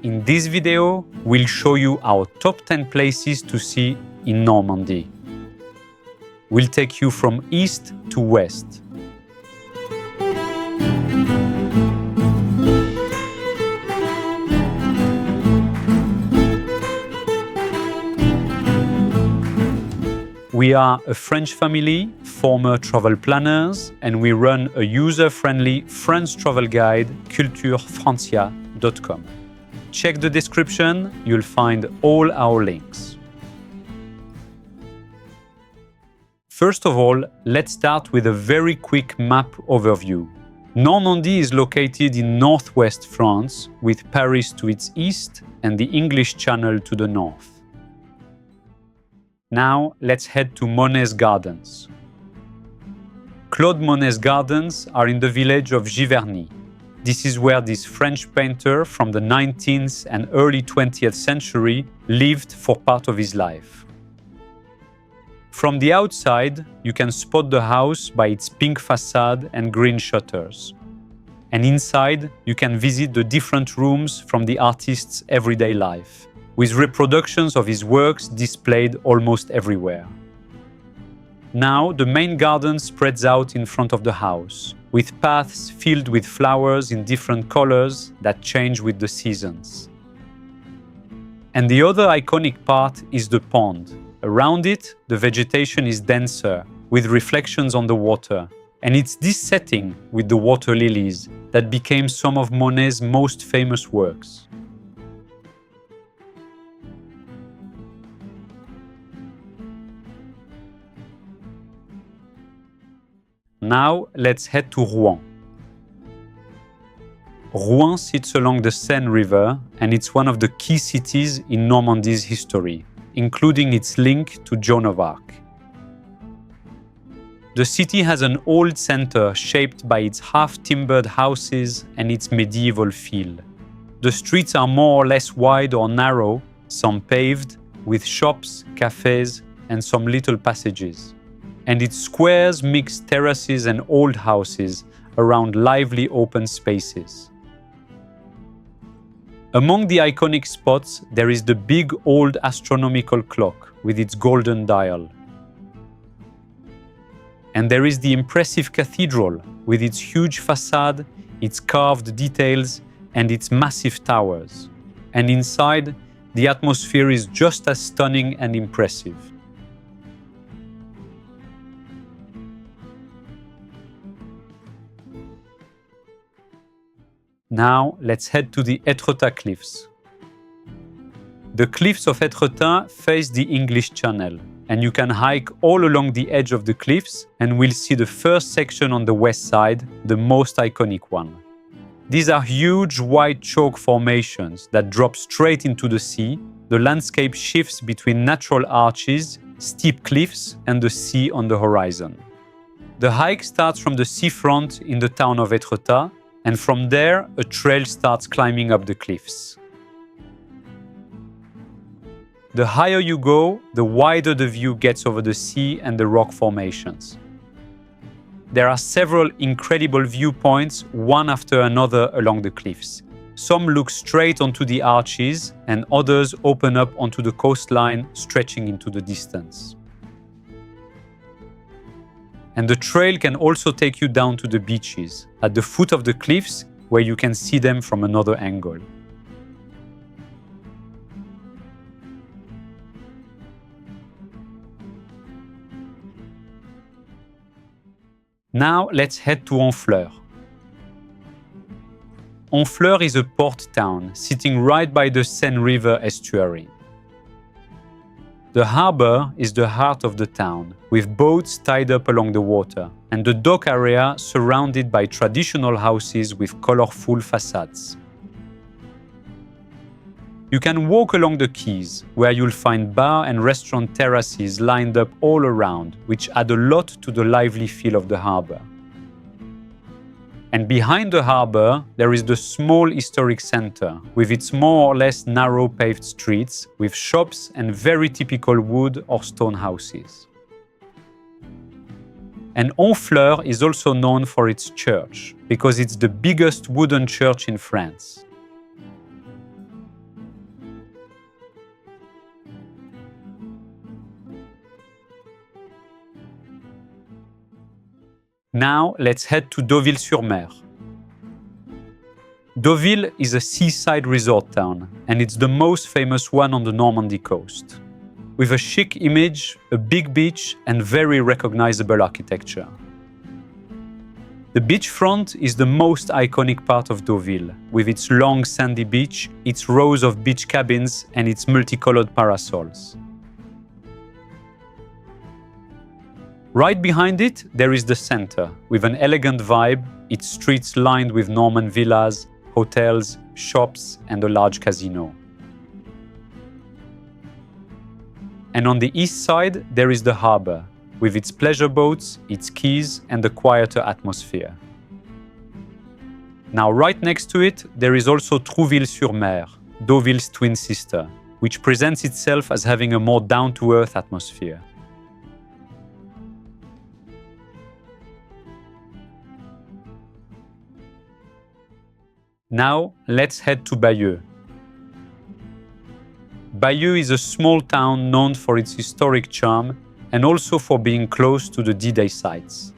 In this video, we'll show you our top 10 places to see in Normandy. We'll take you from east to west. We are a French family, former travel planners, and we run a user-friendly French travel guide, culturefrancia.com. Check the description, you'll find all our links. First of all, let's start with a very quick map overview. Normandy is located in northwest France, with Paris to its east and the English Channel to the north. Now, let's head to Monet Gardens. Claude Monet's gardens are in the village of Giverny. This is where this French painter from the 19th and early 20th century lived for part of his life. From the outside, you can spot the house by its pink facade and green shutters. And inside, you can visit the different rooms from the artist's everyday life, with reproductions of his works displayed almost everywhere. Now, the main garden spreads out in front of the house, with paths filled with flowers in different colors that change with the seasons. And the other iconic part is the pond. Around it, the vegetation is denser, with reflections on the water. And it's this setting, with the water lilies, that became some of Monet's most famous works. Now, let's head to Rouen. Rouen sits along the Seine River, and it's one of the key cities in Normandy's history, including its link to Joan of Arc. The city has an old center shaped by its half-timbered houses and its medieval feel. The streets are more or less wide or narrow, some paved, with shops, cafes, and some little passages. And its squares mix terraces and old houses around lively open spaces. Among the iconic spots, there is the big old astronomical clock with its golden dial. And there is the impressive cathedral with its huge facade, its carved details, and its massive towers. And inside, the atmosphere is just as stunning and impressive. Now, let's head to the Etretat Cliffs. The cliffs of Étretat face the English Channel, and you can hike all along the edge of the cliffs, and we'll see the first section on the west side, the most iconic one. These are huge white chalk formations that drop straight into the sea. The landscape shifts between natural arches, steep cliffs, and the sea on the horizon. The hike starts from the seafront in the town of Étretat, and from there, a trail starts climbing up the cliffs. The higher you go, the wider the view gets over the sea and the rock formations. There are several incredible viewpoints, one after another along the cliffs. Some look straight onto the arches, and others open up onto the coastline, stretching into the distance. And the trail can also take you down to the beaches, at the foot of the cliffs, where you can see them from another angle. Now let's head to Honfleur. Honfleur is a port town, sitting right by the Seine River estuary. The harbour is the heart of the town, with boats tied up along the water, and the dock area surrounded by traditional houses with colourful facades. You can walk along the quays, where you'll find bar and restaurant terraces lined up all around, which add a lot to the lively feel of the harbour. And behind the harbour, there is the small historic centre, with its more or less narrow paved streets, with shops and very typical wood or stone houses. And Honfleur is also known for its church, because it's the biggest wooden church in France. Now let's head to Deauville-sur-Mer. Deauville is a seaside resort town, and it's the most famous one on the Normandy coast. With a chic image, a big beach, and very recognizable architecture. The beachfront is the most iconic part of Deauville, with its long sandy beach, its rows of beach cabins, and its multicolored parasols. Right behind it, there is the center, with an elegant vibe, its streets lined with Norman villas, hotels, shops, and a large casino. And on the east side, there is the harbor, with its pleasure boats, its quays, and a quieter atmosphere. Now, right next to it, there is also Trouville-sur-Mer, Deauville's twin sister, which presents itself as having a more down-to-earth atmosphere. Now, let's head to Bayeux. Bayeux is a small town known for its historic charm and also for being close to the D-Day sites.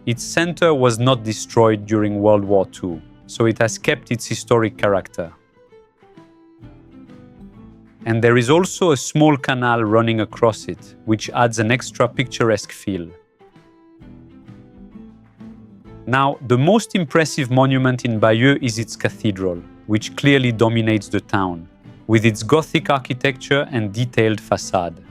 Its center was not destroyed during World War II, so it has kept its historic character. And there is also a small canal running across it, which adds an extra picturesque feel. Now, the most impressive monument in Bayeux is its cathedral, which clearly dominates the town, with its Gothic architecture and detailed facade.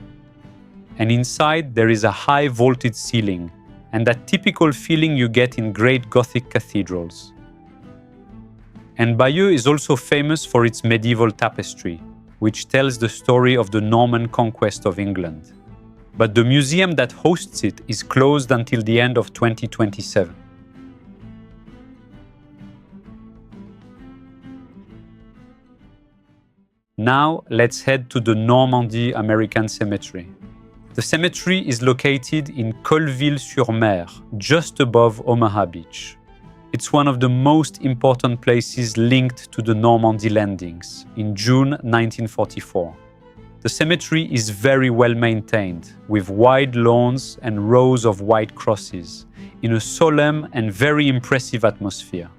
And inside, there is a high vaulted ceiling, and that typical feeling you get in great Gothic cathedrals. And Bayeux is also famous for its medieval tapestry, which tells the story of the Norman conquest of England. But the museum that hosts it is closed until the end of 2027. Now, let's head to the Normandy American Cemetery. The cemetery is located in Colleville-sur-Mer, just above Omaha Beach. It's one of the most important places linked to the Normandy landings in June 1944. The cemetery is very well maintained, with wide lawns and rows of white crosses, in a solemn and very impressive atmosphere.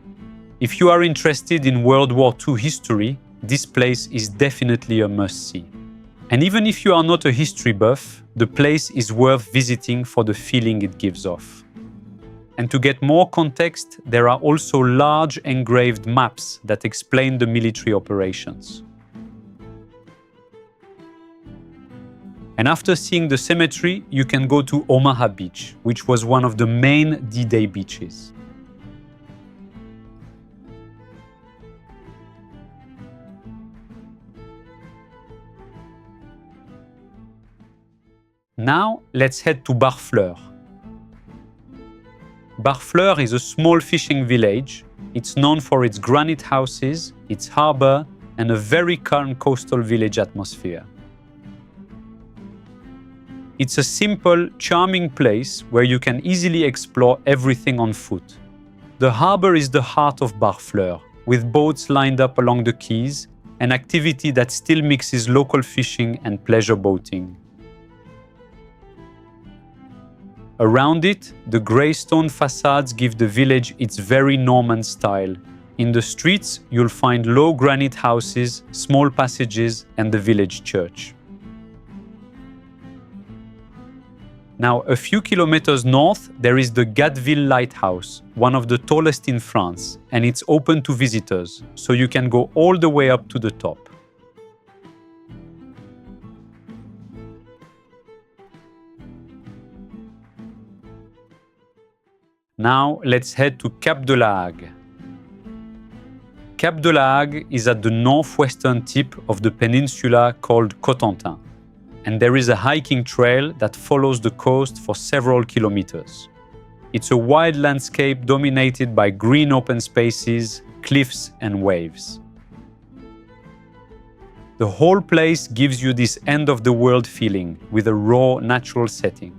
If you are interested in World War II history, this place is definitely a must-see. And even if you are not a history buff, the place is worth visiting for the feeling it gives off. And to get more context, there are also large engraved maps that explain the military operations. And after seeing the cemetery, you can go to Omaha Beach, which was one of the main D-Day beaches. Now, let's head to Barfleur. Barfleur is a small fishing village. It's known for its granite houses, its harbor, and a very calm coastal village atmosphere. It's a simple, charming place where you can easily explore everything on foot. The harbor is the heart of Barfleur, with boats lined up along the quays, an activity that still mixes local fishing and pleasure boating. Around it, the grey stone facades give the village its very Norman style. In the streets, you'll find low granite houses, small passages, and the village church. Now, a few kilometers north, there is the Gatteville Lighthouse, one of the tallest in France, and it's open to visitors, so you can go all the way up to the top. Now, let's head to Cap de la Hague. Cap de la Hague is at the northwestern tip of the peninsula called Cotentin, and there is a hiking trail that follows the coast for several kilometers. It's a wide landscape dominated by green open spaces, cliffs, and waves. The whole place gives you this end-of-the-world feeling with a raw, natural setting.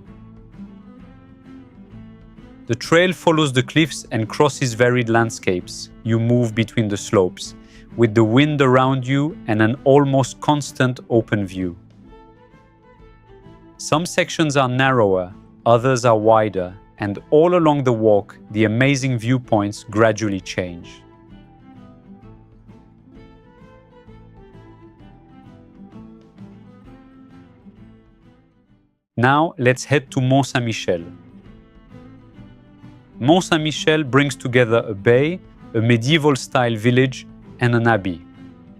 The trail follows the cliffs and crosses varied landscapes. You move between the slopes, with the wind around you and an almost constant open view. Some sections are narrower, others are wider, and all along the walk, the amazing viewpoints gradually change. Now let's head to Mont Saint-Michel. Mont Saint-Michel brings together a bay, a medieval-style village, and an abbey.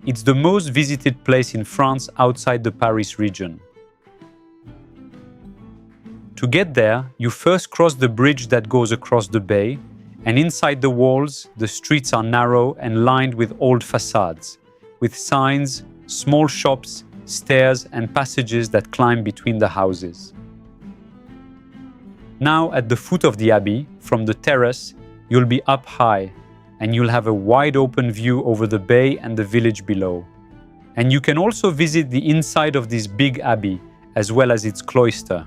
It's the most visited place in France outside the Paris region. To get there, you first cross the bridge that goes across the bay, and inside the walls, the streets are narrow and lined with old facades, with signs, small shops, stairs, and passages that climb between the houses. Now, at the foot of the abbey, from the terrace, you'll be up high, and you'll have a wide open view over the bay and the village below. And you can also visit the inside of this big abbey, as well as its cloister.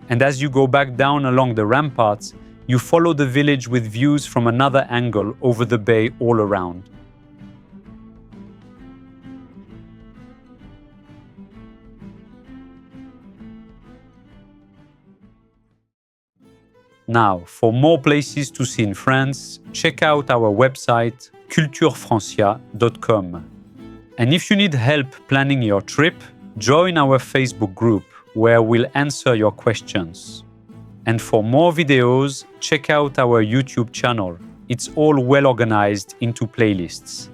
And as you go back down along the ramparts, you follow the village with views from another angle over the bay all around. Now, for more places to see in France, check out our website culturefrancia.com. And if you need help planning your trip, join our Facebook group where we'll answer your questions. And for more videos, check out our YouTube channel. It's all well organized into playlists.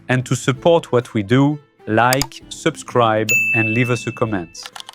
And to support what we do, like, subscribe, and leave us a comment.